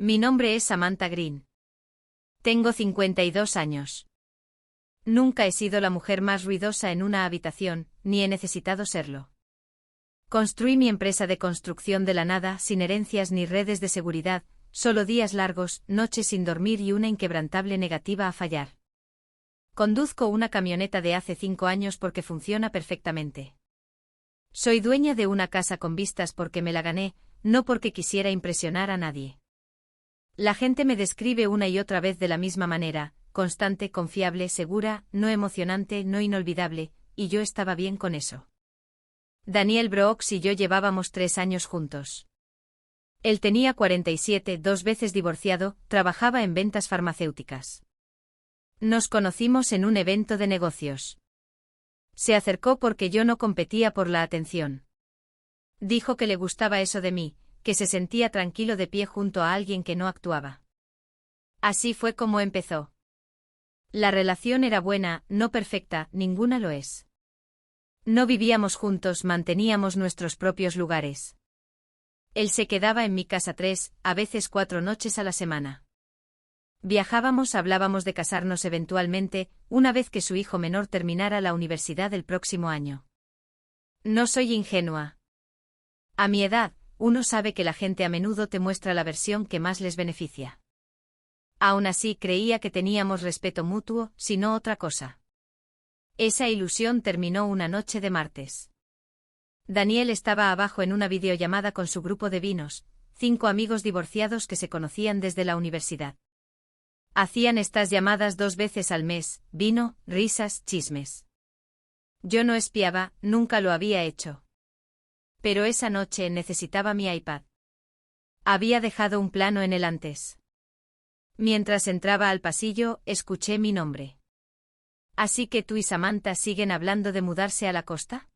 Mi nombre es Samantha Green. Tengo 52 años. Nunca he sido la mujer más ruidosa en una habitación, ni he necesitado serlo. Construí mi empresa de construcción de la nada, sin herencias ni redes de seguridad, solo días largos, noches sin dormir y una inquebrantable negativa a fallar. Conduzco una camioneta de hace 5 años porque funciona perfectamente. Soy dueña de una casa con vistas porque me la gané, no porque quisiera impresionar a nadie. La gente me describe una y otra vez de la misma manera, constante, confiable, segura, no emocionante, no inolvidable, y yo estaba bien con eso. Daniel Brooks y yo llevábamos 3 años juntos. Él tenía 47, 2 veces divorciado, trabajaba en ventas farmacéuticas. Nos conocimos en un evento de negocios. Se acercó porque yo no competía por la atención. Dijo que le gustaba eso de mí, que se sentía tranquilo de pie junto a alguien que no actuaba. Así fue como empezó. La relación era buena, no perfecta, ninguna lo es. No vivíamos juntos, manteníamos nuestros propios lugares. Él se quedaba en mi casa 3, a veces 4 noches a la semana. Viajábamos, hablábamos de casarnos eventualmente, una vez que su hijo menor terminara la universidad el próximo año. No soy ingenua. A mi edad, uno sabe que la gente a menudo te muestra la versión que más les beneficia. Aún así creía que teníamos respeto mutuo, si no otra cosa. Esa ilusión terminó una noche de martes. Daniel estaba abajo en una videollamada con su grupo de vinos, 5 amigos divorciados que se conocían desde la universidad. Hacían estas llamadas 2 veces al mes, vino, risas, chismes. Yo no espiaba, nunca lo había hecho. Pero esa noche necesitaba mi iPad. Había dejado un plano en el antes. Mientras entraba al pasillo, escuché mi nombre. ¿Así que tú y Samantha siguen hablando de mudarse a la costa?,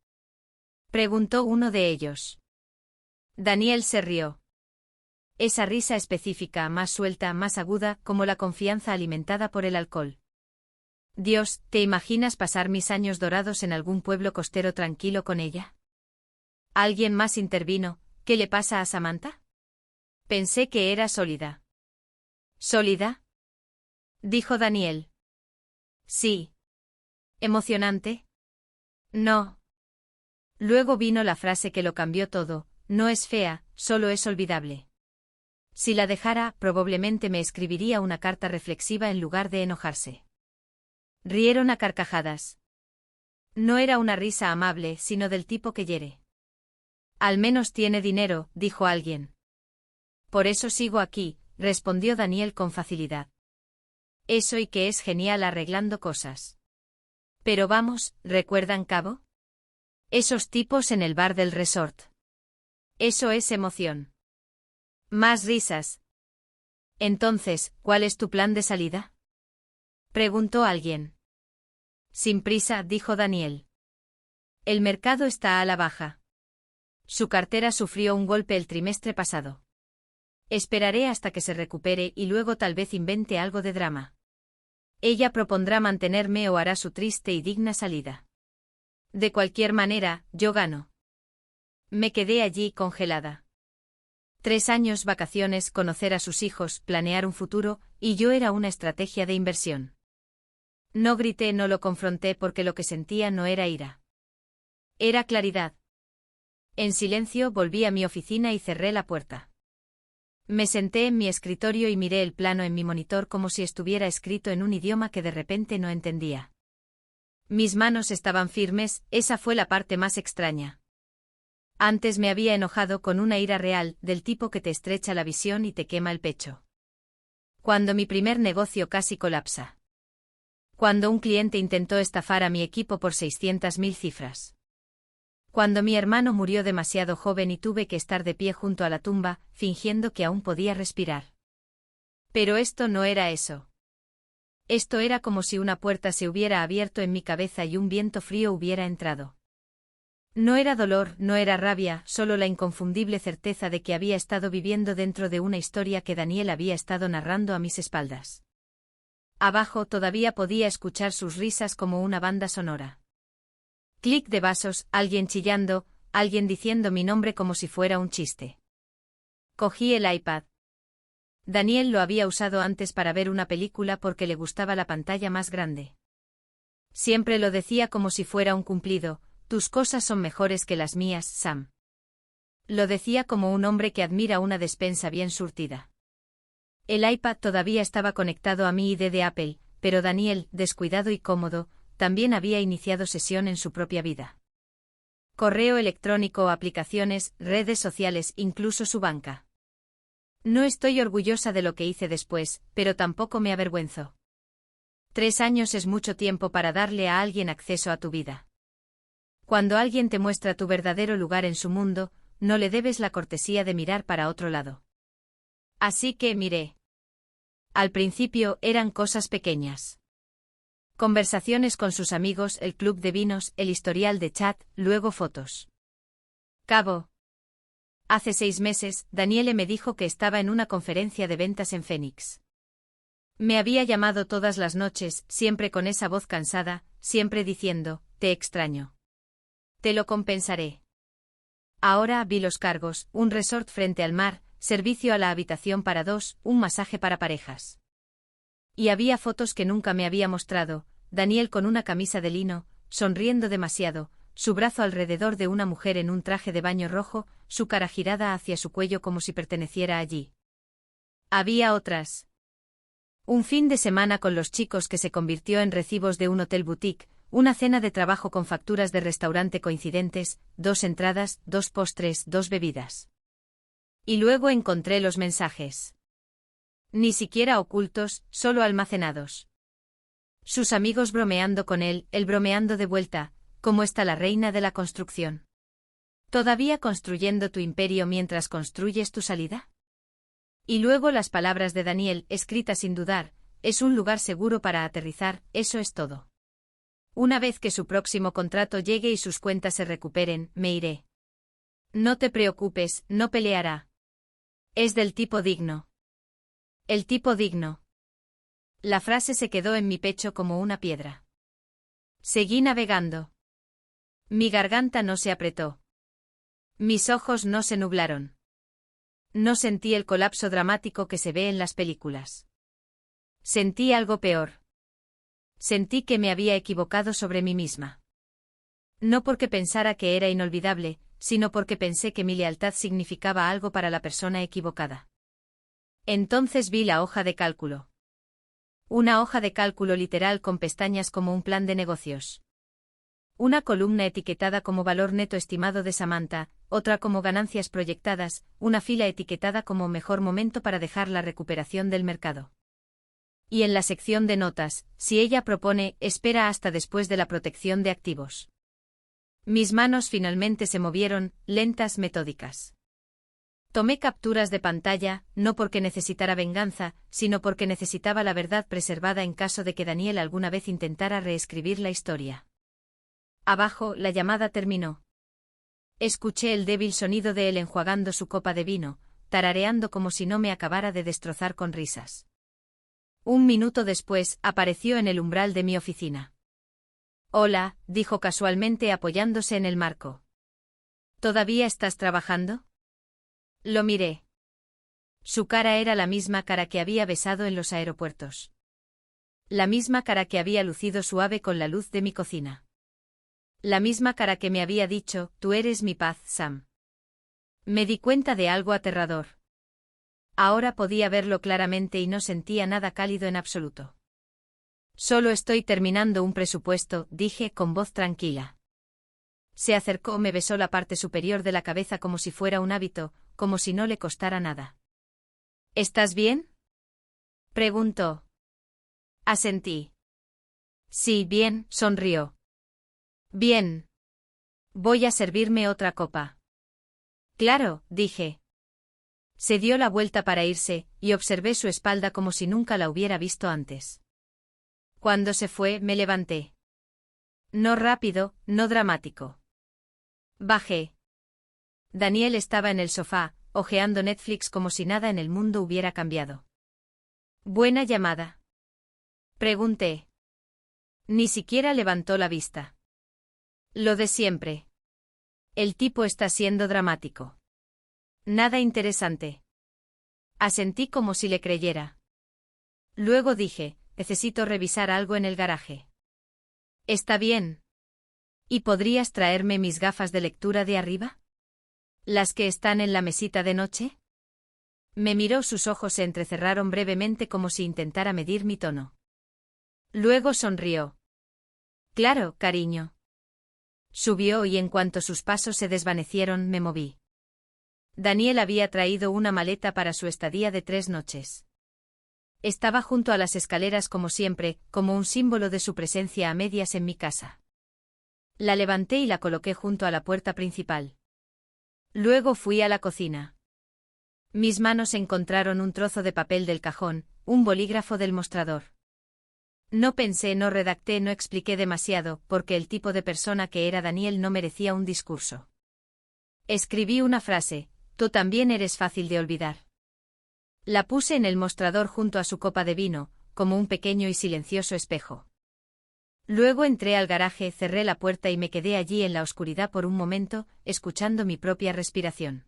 preguntó uno de ellos. Daniel se rió. Esa risa específica, más suelta, más aguda, como la confianza alimentada por el alcohol. Dios, ¿te imaginas pasar mis años dorados en algún pueblo costero tranquilo con ella? Alguien más intervino. ¿Qué le pasa a Samantha? Pensé que era sólida. ¿Sólida?, dijo Daniel. Sí. ¿Emocionante? No. Luego vino la frase que lo cambió todo: no es fea, solo es olvidable. Si la dejara, probablemente me escribiría una carta reflexiva en lugar de enojarse. Rieron a carcajadas. No era una risa amable, sino del tipo que hiere. Al menos tiene dinero, dijo alguien. Por eso sigo aquí, respondió Daniel con facilidad. Eso y que es genial arreglando cosas. Pero vamos, ¿recuerdan Cabo? Esos tipos en el bar del resort. Eso es emoción. Más risas. Entonces, ¿cuál es tu plan de salida?, preguntó alguien. Sin prisa, dijo Daniel. El mercado está a la baja. Su cartera sufrió un golpe el trimestre pasado. Esperaré hasta que se recupere y luego tal vez invente algo de drama. Ella propondrá mantenerme o hará su triste y digna salida. De cualquier manera, yo gano. Me quedé allí congelada. 3 años, vacaciones, conocer a sus hijos, planear un futuro, y yo era una estrategia de inversión. No grité, no lo confronté porque lo que sentía no era ira. Era claridad. En silencio volví a mi oficina y cerré la puerta. Me senté en mi escritorio y miré el plano en mi monitor como si estuviera escrito en un idioma que de repente no entendía. Mis manos estaban firmes, esa fue la parte más extraña. Antes me había enojado con una ira real, del tipo que te estrecha la visión y te quema el pecho. Cuando mi primer negocio casi colapsa. Cuando un cliente intentó estafar a mi equipo por 600.000 cifras. Cuando mi hermano murió demasiado joven y tuve que estar de pie junto a la tumba, fingiendo que aún podía respirar. Pero esto no era eso. Esto era como si una puerta se hubiera abierto en mi cabeza y un viento frío hubiera entrado. No era dolor, no era rabia, solo la inconfundible certeza de que había estado viviendo dentro de una historia que Daniel había estado narrando a mis espaldas. Abajo todavía podía escuchar sus risas como una banda sonora. Clic de vasos, alguien chillando, alguien diciendo mi nombre como si fuera un chiste. Cogí el iPad. Daniel lo había usado antes para ver una película porque le gustaba la pantalla más grande. Siempre lo decía como si fuera un cumplido: tus cosas son mejores que las mías, Sam. Lo decía como un hombre que admira una despensa bien surtida. El iPad todavía estaba conectado a mi ID de Apple, pero Daniel, descuidado y cómodo, también había iniciado sesión en su propia vida. Correo electrónico, aplicaciones, redes sociales, incluso su banca. No estoy orgullosa de lo que hice después, pero tampoco me avergüenzo. 3 años es mucho tiempo para darle a alguien acceso a tu vida. Cuando alguien te muestra tu verdadero lugar en su mundo, no le debes la cortesía de mirar para otro lado. Así que miré. Al principio eran cosas pequeñas. Conversaciones con sus amigos, el club de vinos, el historial de chat, luego fotos. Cabo. Hace 6 meses, Daniele me dijo que estaba en una conferencia de ventas en Phoenix. Me había llamado todas las noches, siempre con esa voz cansada, siempre diciendo: te extraño. Te lo compensaré. Ahora vi los cargos: un resort frente al mar, servicio a la habitación para 2, un masaje para parejas. Y había fotos que nunca me había mostrado: Daniel con una camisa de lino, sonriendo demasiado, su brazo alrededor de una mujer en un traje de baño rojo, su cara girada hacia su cuello como si perteneciera allí. Había otras. Un fin de semana con los chicos que se convirtió en recibos de un hotel boutique, una cena de trabajo con facturas de restaurante coincidentes, 2 entradas, 2 postres, 2 bebidas. Y luego encontré los mensajes. Ni siquiera ocultos, solo almacenados. Sus amigos bromeando con él bromeando de vuelta: ¿cómo está la reina de la construcción? ¿Todavía construyendo tu imperio mientras construyes tu salida? Y luego las palabras de Daniel, escritas sin dudar: es un lugar seguro para aterrizar, eso es todo. Una vez que su próximo contrato llegue y sus cuentas se recuperen, me iré. No te preocupes, no peleará. Es del tipo digno. El tipo digno. La frase se quedó en mi pecho como una piedra. Seguí navegando. Mi garganta no se apretó. Mis ojos no se nublaron. No sentí el colapso dramático que se ve en las películas. Sentí algo peor. Sentí que me había equivocado sobre mí misma. No porque pensara que era inolvidable, sino porque pensé que mi lealtad significaba algo para la persona equivocada. Entonces vi la hoja de cálculo. Una hoja de cálculo literal con pestañas como un plan de negocios. Una columna etiquetada como valor neto estimado de Samantha, otra como ganancias proyectadas, una fila etiquetada como mejor momento para dejar la recuperación del mercado. Y en la sección de notas: si ella propone, espera hasta después de la protección de activos. Mis manos finalmente se movieron, lentas, metódicas. Tomé capturas de pantalla, no porque necesitara venganza, sino porque necesitaba la verdad preservada en caso de que Daniel alguna vez intentara reescribir la historia. Abajo, la llamada terminó. Escuché el débil sonido de él enjuagando su copa de vino, tarareando como si no me acabara de destrozar con risas. 1 minuto después, apareció en el umbral de mi oficina. Hola, dijo casualmente apoyándose en el marco. ¿Todavía estás trabajando? Lo miré. Su cara era la misma cara que había besado en los aeropuertos. La misma cara que había lucido suave con la luz de mi cocina. La misma cara que me había dicho: tú eres mi paz, Sam. Me di cuenta de algo aterrador. Ahora podía verlo claramente y no sentía nada cálido en absoluto. Solo estoy terminando un presupuesto, dije con voz tranquila. Se acercó, me besó la parte superior de la cabeza como si fuera un hábito, como si no le costara nada. ¿Estás bien?, preguntó. Asentí. Sí, bien, sonrió. Bien. Voy a servirme otra copa. Claro, dije. Se dio la vuelta para irse, y observé su espalda como si nunca la hubiera visto antes. Cuando se fue, me levanté. No rápido, no dramático. Bajé. Daniel estaba en el sofá, hojeando Netflix como si nada en el mundo hubiera cambiado. ¿Buena llamada?, pregunté. Ni siquiera levantó la vista. Lo de siempre. El tipo está siendo dramático. Nada interesante. Asentí como si le creyera. Luego dije, necesito revisar algo en el garaje. Está bien. ¿Y podrías traerme mis gafas de lectura de arriba? ¿Las que están en la mesita de noche? Me miró, sus ojos se entrecerraron brevemente como si intentara medir mi tono. Luego sonrió. Claro, cariño. Subió y en cuanto sus pasos se desvanecieron me moví. Daniel había traído una maleta para su estadía de 3 noches. Estaba junto a las escaleras como siempre, como un símbolo de su presencia a medias en mi casa. La levanté y la coloqué junto a la puerta principal. Luego fui a la cocina. Mis manos encontraron un trozo de papel del cajón, un bolígrafo del mostrador. No pensé, no redacté, no expliqué demasiado, porque el tipo de persona que era Daniel no merecía un discurso. Escribí una frase: tú también eres fácil de olvidar. La puse en el mostrador junto a su copa de vino, como un pequeño y silencioso espejo. Luego entré al garaje, cerré la puerta y me quedé allí en la oscuridad por un momento, escuchando mi propia respiración.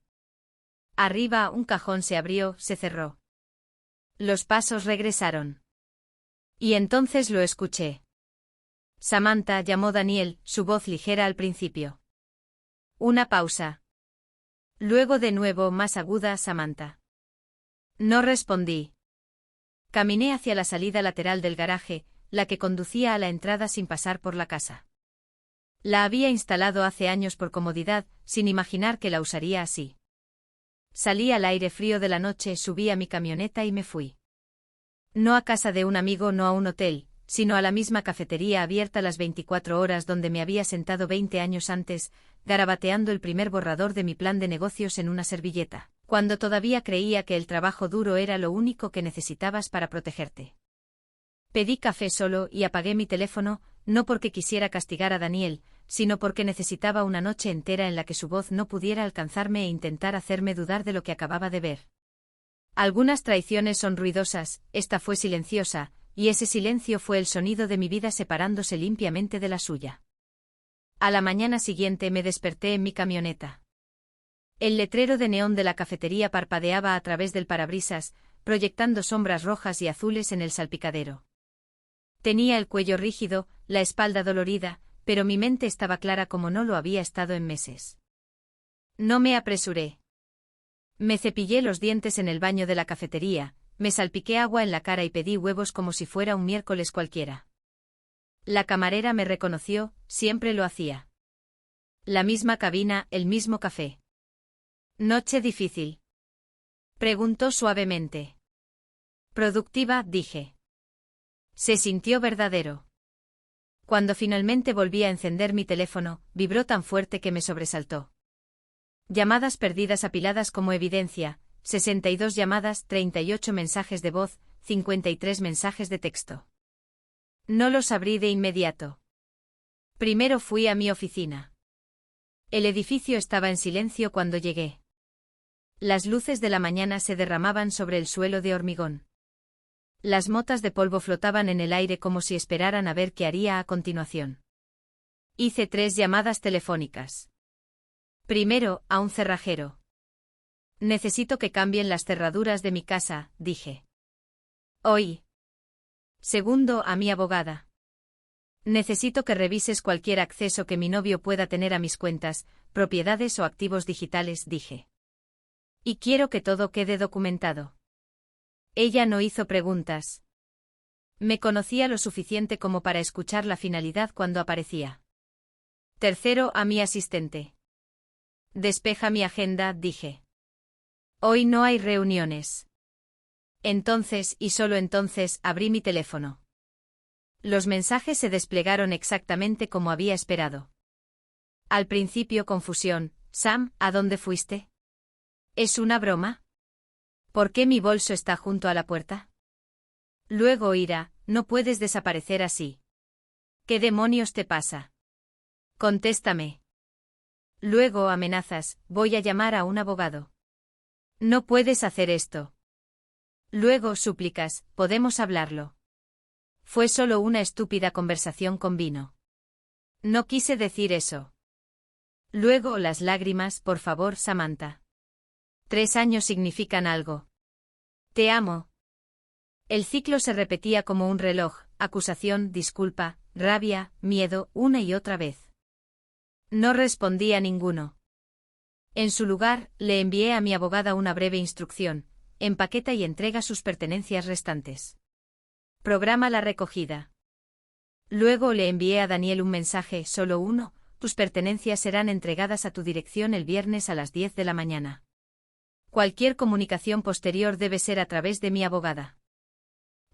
Arriba, un cajón se abrió, se cerró. Los pasos regresaron. Y entonces lo escuché. Samantha, llamó Daniel, su voz ligera al principio. Una pausa. Luego de nuevo más aguda, Samantha. No respondí. Caminé hacia la salida lateral del garaje, la que conducía a la entrada sin pasar por la casa. La había instalado hace años por comodidad, sin imaginar que la usaría así. Salí al aire frío de la noche, subí a mi camioneta y me fui. No a casa de un amigo, no a un hotel, sino a la misma cafetería abierta las 24 horas donde me había sentado 20 años antes, garabateando el primer borrador de mi plan de negocios en una servilleta, cuando todavía creía que el trabajo duro era lo único que necesitabas para protegerte. Pedí café solo y apagué mi teléfono, no porque quisiera castigar a Daniel, sino porque necesitaba una noche entera en la que su voz no pudiera alcanzarme e intentar hacerme dudar de lo que acababa de ver. Algunas traiciones son ruidosas, esta fue silenciosa, y ese silencio fue el sonido de mi vida separándose limpiamente de la suya. A la mañana siguiente me desperté en mi camioneta. El letrero de neón de la cafetería parpadeaba a través del parabrisas, proyectando sombras rojas y azules en el salpicadero. Tenía el cuello rígido, la espalda dolorida, pero mi mente estaba clara como no lo había estado en meses. No me apresuré. Me cepillé los dientes en el baño de la cafetería, me salpiqué agua en la cara y pedí huevos como si fuera un miércoles cualquiera. La camarera me reconoció, siempre lo hacía. La misma cabina, el mismo café. ¿Noche difícil?, preguntó suavemente. Productiva, dije. Se sintió verdadero. Cuando finalmente volví a encender mi teléfono, vibró tan fuerte que me sobresaltó. Llamadas perdidas apiladas como evidencia, 62 llamadas, 38 mensajes de voz, 53 mensajes de texto. No los abrí de inmediato. Primero fui a mi oficina. El edificio estaba en silencio cuando llegué. Las luces de la mañana se derramaban sobre el suelo de hormigón. Las motas de polvo flotaban en el aire como si esperaran a ver qué haría a continuación. Hice 3 llamadas telefónicas. Primero, a un cerrajero. Necesito que cambien las cerraduras de mi casa, dije. Hoy. Segundo, a mi abogada. Necesito que revises cualquier acceso que mi novio pueda tener a mis cuentas, propiedades o activos digitales, dije. Y quiero que todo quede documentado. Ella no hizo preguntas. Me conocía lo suficiente como para escuchar la finalidad cuando aparecía. Tercero, a mi asistente. Despeja mi agenda, dije. Hoy no hay reuniones. Entonces, y solo entonces, abrí mi teléfono. Los mensajes se desplegaron exactamente como había esperado. Al principio confusión. Sam, ¿a dónde fuiste? ¿Es una broma? ¿Por qué mi bolso está junto a la puerta? Luego ira, no puedes desaparecer así. ¿Qué demonios te pasa? Contéstame. Luego amenazas, voy a llamar a un abogado. No puedes hacer esto. Luego súplicas, podemos hablarlo. Fue solo una estúpida conversación con vino. No quise decir eso. Luego las lágrimas, por favor, Samantha. 3 años significan algo. Te amo. El ciclo se repetía como un reloj, acusación, disculpa, rabia, miedo, una y otra vez. No respondí a ninguno. En su lugar, le envié a mi abogada una breve instrucción: empaqueta y entrega sus pertenencias restantes. Programa la recogida. Luego le envié a Daniel un mensaje, solo uno: tus pertenencias serán entregadas a tu dirección el viernes a las 10 de la mañana. Cualquier comunicación posterior debe ser a través de mi abogada.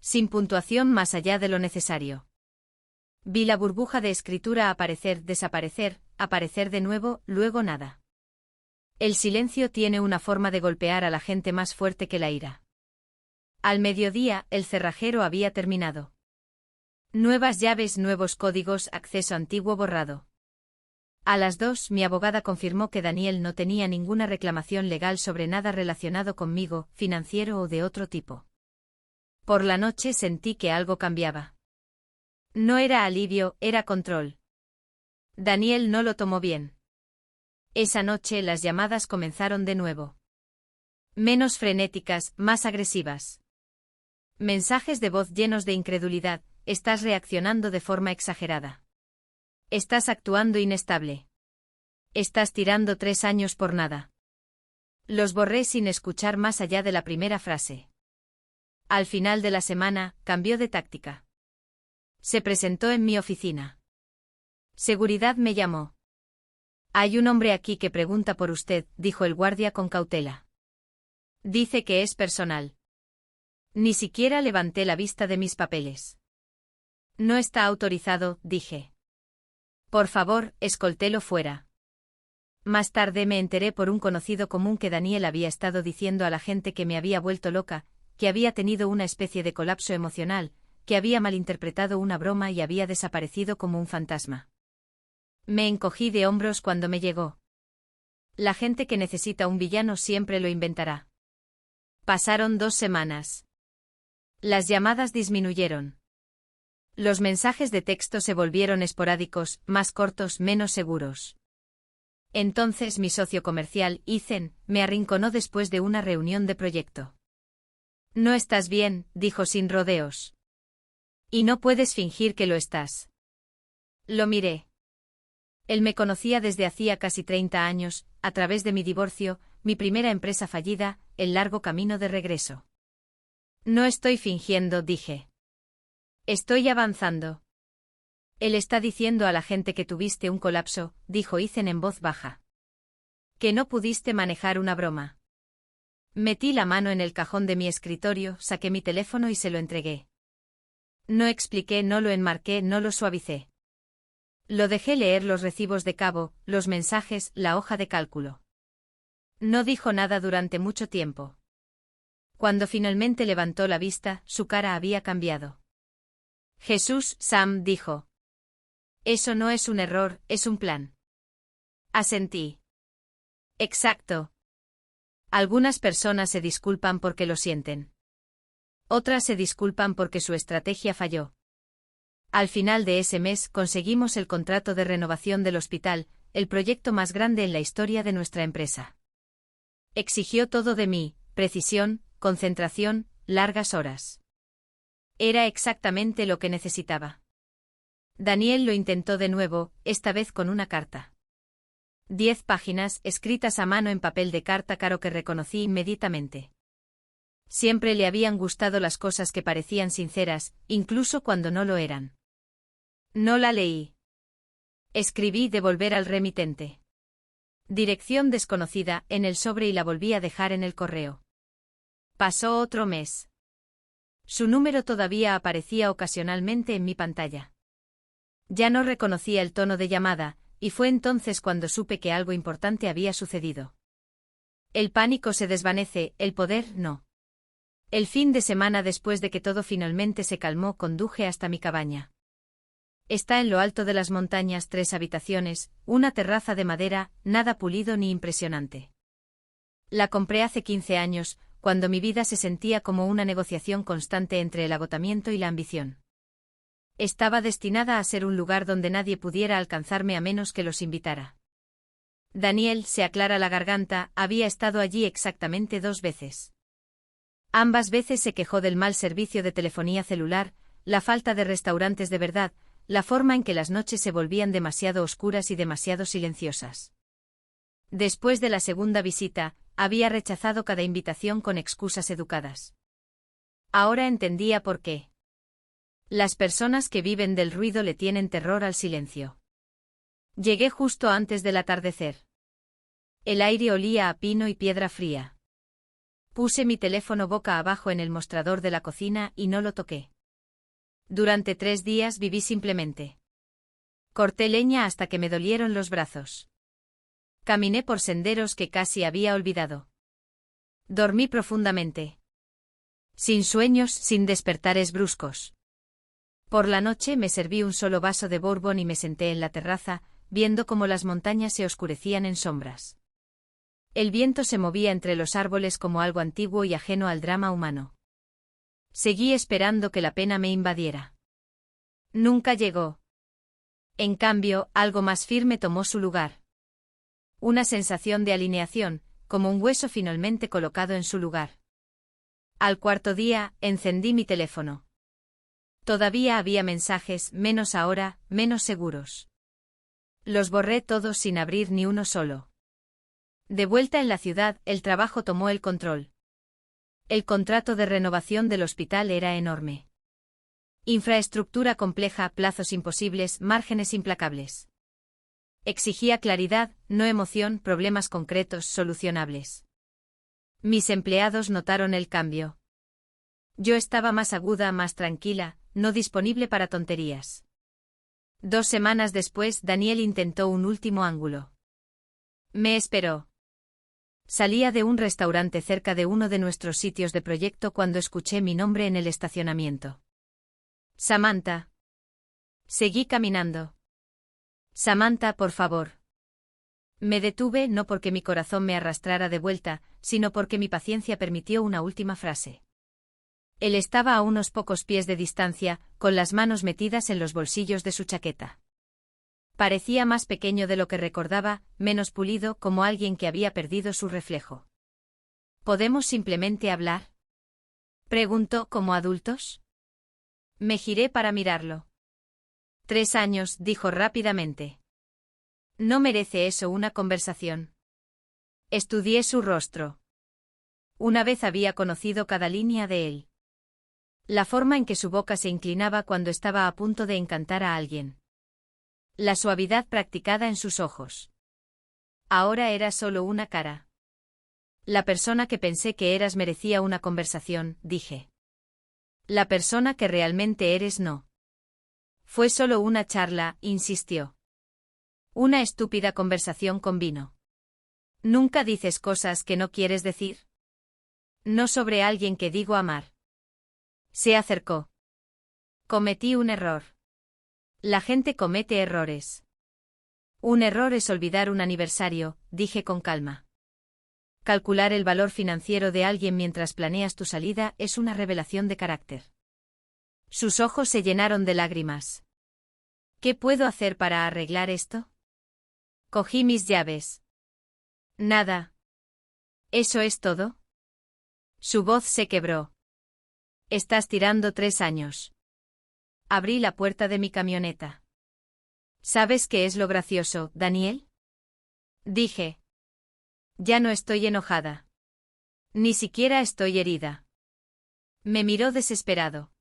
Sin puntuación más allá de lo necesario. Vi la burbuja de escritura aparecer, desaparecer, aparecer de nuevo, luego nada. El silencio tiene una forma de golpear a la gente más fuerte que la ira. Al mediodía, el cerrajero había terminado. Nuevas llaves, nuevos códigos, acceso antiguo borrado. A las 2, mi abogada confirmó que Daniel no tenía ninguna reclamación legal sobre nada relacionado conmigo, financiero o de otro tipo. Por la noche sentí que algo cambiaba. No era alivio, era control. Daniel no lo tomó bien. Esa noche las llamadas comenzaron de nuevo. Menos frenéticas, más agresivas. Mensajes de voz llenos de incredulidad: estás reaccionando de forma exagerada. Estás actuando inestable. Estás tirando 3 años por nada. Los borré sin escuchar más allá de la primera frase. Al final de la semana, cambió de táctica. Se presentó en mi oficina. Seguridad me llamó. Hay un hombre aquí que pregunta por usted, dijo el guardia con cautela. Dice que es personal. Ni siquiera levanté la vista de mis papeles. No está autorizado, dije. Por favor, escoltélo fuera. Más tarde me enteré por un conocido común que Daniel había estado diciendo a la gente que me había vuelto loca, que había tenido una especie de colapso emocional, que había malinterpretado una broma y había desaparecido como un fantasma. Me encogí de hombros cuando me llegó. La gente que necesita un villano siempre lo inventará. Pasaron 2 semanas. Las llamadas disminuyeron. Los mensajes de texto se volvieron esporádicos, más cortos, menos seguros. Entonces mi socio comercial, Ethan, me arrinconó después de una reunión de proyecto. No estás bien, dijo sin rodeos. Y no puedes fingir que lo estás. Lo miré. Él me conocía desde hacía casi 30 años, a través de mi divorcio, mi primera empresa fallida, el largo camino de regreso. No estoy fingiendo, dije. Estoy avanzando. Él está diciendo a la gente que tuviste un colapso, dijo Ethan en voz baja. Que no pudiste manejar una broma. Metí la mano en el cajón de mi escritorio, saqué mi teléfono y se lo entregué. No expliqué, no lo enmarqué, no lo suavicé. Lo dejé leer los recibos de cabo, los mensajes, la hoja de cálculo. No dijo nada durante mucho tiempo. Cuando finalmente levantó la vista, su cara había cambiado. Jesús, Sam, dijo. Eso no es un error, es un plan. Asentí. Exacto. Algunas personas se disculpan porque lo sienten. Otras se disculpan porque su estrategia falló. Al final de ese mes conseguimos el contrato de renovación del hospital, el proyecto más grande en la historia de nuestra empresa. Exigió todo de mí: precisión, concentración, largas horas. Era exactamente lo que necesitaba. Daniel lo intentó de nuevo, esta vez con una carta. 10 páginas, escritas a mano en papel de carta caro que reconocí inmediatamente. Siempre le habían gustado las cosas que parecían sinceras, incluso cuando no lo eran. No la leí. Escribí devolver al remitente. Dirección desconocida, en el sobre, y la volví a dejar en el correo. Pasó otro mes. Su número todavía aparecía ocasionalmente en mi pantalla. Ya no reconocía el tono de llamada, y fue entonces cuando supe que algo importante había sucedido. El pánico se desvanece, el poder no. El fin de semana después de que todo finalmente se calmó, conduje hasta mi cabaña. Está en lo alto de las montañas, 3 habitaciones, una terraza de madera, nada pulido ni impresionante. La compré hace 15 años, cuando mi vida se sentía como una negociación constante entre el agotamiento y la ambición. Estaba destinada a ser un lugar donde nadie pudiera alcanzarme a menos que los invitara. Daniel, se aclara la garganta, había estado allí exactamente 2 veces. Ambas veces se quejó del mal servicio de telefonía celular, la falta de restaurantes de verdad, la forma en que las noches se volvían demasiado oscuras y demasiado silenciosas. Después de la segunda visita, había rechazado cada invitación con excusas educadas. Ahora entendía por qué. Las personas que viven del ruido le tienen terror al silencio. Llegué justo antes del atardecer. El aire olía a pino y piedra fría. Puse mi teléfono boca abajo en el mostrador de la cocina y no lo toqué. Durante 3 días viví simplemente. Corté leña hasta que me dolieron los brazos. Caminé por senderos que casi había olvidado. Dormí profundamente. Sin sueños, sin despertares bruscos. Por la noche me serví un solo vaso de bourbon y me senté en la terraza, viendo cómo las montañas se oscurecían en sombras. El viento se movía entre los árboles como algo antiguo y ajeno al drama humano. Seguí esperando que la pena me invadiera. Nunca llegó. En cambio, algo más firme tomó su lugar. Una sensación de alineación, como un hueso finalmente colocado en su lugar. Al cuarto día, encendí mi teléfono. Todavía había mensajes, menos ahora, menos seguros. Los borré todos sin abrir ni uno solo. De vuelta en la ciudad, el trabajo tomó el control. El contrato de renovación del hospital era enorme. Infraestructura compleja, plazos imposibles, márgenes implacables. Exigía claridad, no emoción, problemas concretos, solucionables. Mis empleados notaron el cambio. Yo estaba más aguda, más tranquila, no disponible para tonterías. 2 semanas después, Daniel intentó un último ángulo. Me esperó. Salía de un restaurante cerca de uno de nuestros sitios de proyecto cuando escuché mi nombre en el estacionamiento. Samantha. Seguí caminando. Samantha, por favor. Me detuve no porque mi corazón me arrastrara de vuelta, sino porque mi paciencia permitió una última frase. Él estaba a unos pocos pies de distancia, con las manos metidas en los bolsillos de su chaqueta. Parecía más pequeño de lo que recordaba, menos pulido, como alguien que había perdido su reflejo. ¿Podemos simplemente hablar?, preguntó, como adultos. Me giré para mirarlo. 3 años, dijo rápidamente. No merece eso una conversación. Estudié su rostro. Una vez había conocido cada línea de él. La forma en que su boca se inclinaba cuando estaba a punto de encantar a alguien. La suavidad practicada en sus ojos. Ahora era solo una cara. La persona que pensé que eras merecía una conversación, dije. La persona que realmente eres no. Fue solo una charla, insistió. Una estúpida conversación con vino. ¿Nunca dices cosas que no quieres decir? No sobre alguien que digo amar. Se acercó. Cometí un error. La gente comete errores. Un error es olvidar un aniversario, dije con calma. Calcular el valor financiero de alguien mientras planeas tu salida es una revelación de carácter. Sus ojos se llenaron de lágrimas. ¿Qué puedo hacer para arreglar esto? Cogí mis llaves. Nada. ¿Eso es todo? Su voz se quebró. Estás tirando 3 años. Abrí la puerta de mi camioneta. ¿Sabes qué es lo gracioso, Daniel?, dije. Ya no estoy enojada. Ni siquiera estoy herida. Me miró desesperado.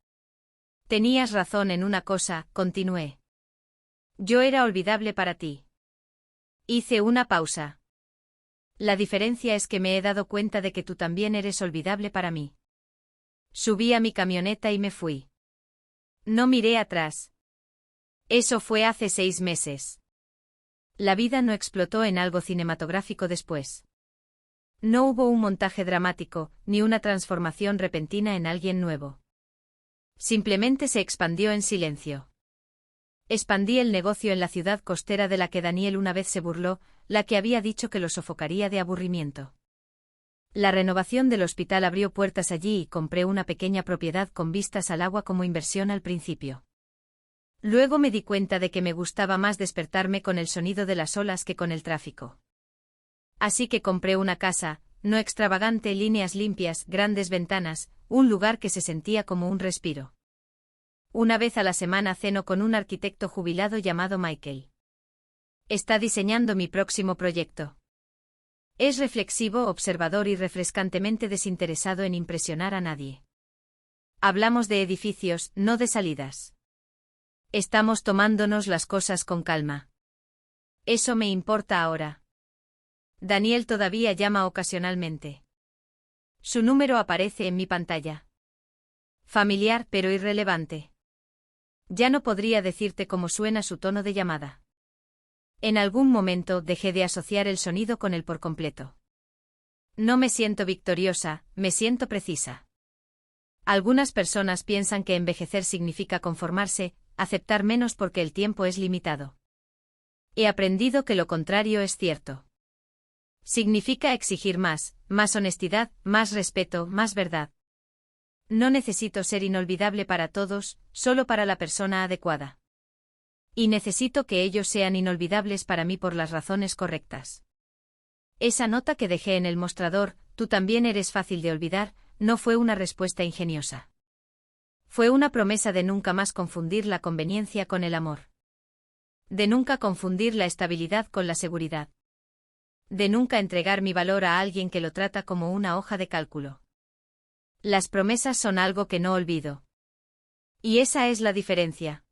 Tenías razón en una cosa, continué. Yo era olvidable para ti. Hice una pausa. La diferencia es que me he dado cuenta de que tú también eres olvidable para mí. Subí a mi camioneta y me fui. No miré atrás. Eso fue hace 6 meses. La vida no explotó en algo cinematográfico después. No hubo un montaje dramático, ni una transformación repentina en alguien nuevo. Simplemente se expandió en silencio. Expandí el negocio en la ciudad costera de la que Daniel una vez se burló, la que había dicho que lo sofocaría de aburrimiento. La renovación del hospital abrió puertas allí y compré una pequeña propiedad con vistas al agua como inversión al principio. Luego me di cuenta de que me gustaba más despertarme con el sonido de las olas que con el tráfico. Así que compré una casa, no extravagante, líneas limpias, grandes ventanas, un lugar que se sentía como un respiro. Una vez a la semana ceno con un arquitecto jubilado llamado Michael. Está diseñando mi próximo proyecto. Es reflexivo, observador y refrescantemente desinteresado en impresionar a nadie. Hablamos de edificios, no de salidas. Estamos tomándonos las cosas con calma. Eso me importa ahora. Daniel todavía llama ocasionalmente. Su número aparece en mi pantalla. Familiar pero irrelevante. Ya no podría decirte cómo suena su tono de llamada. En algún momento dejé de asociar el sonido con él por completo. No me siento victoriosa, me siento precisa. Algunas personas piensan que envejecer significa conformarse, aceptar menos porque el tiempo es limitado. He aprendido que lo contrario es cierto. Significa exigir más, más honestidad, más respeto, más verdad. No necesito ser inolvidable para todos, solo para la persona adecuada. Y necesito que ellos sean inolvidables para mí por las razones correctas. Esa nota que dejé en el mostrador, tú también eres fácil de olvidar, no fue una respuesta ingeniosa. Fue una promesa de nunca más confundir la conveniencia con el amor. De nunca confundir la estabilidad con la seguridad. De nunca entregar mi valor a alguien que lo trata como una hoja de cálculo. Las promesas son algo que no olvido. Y esa es la diferencia.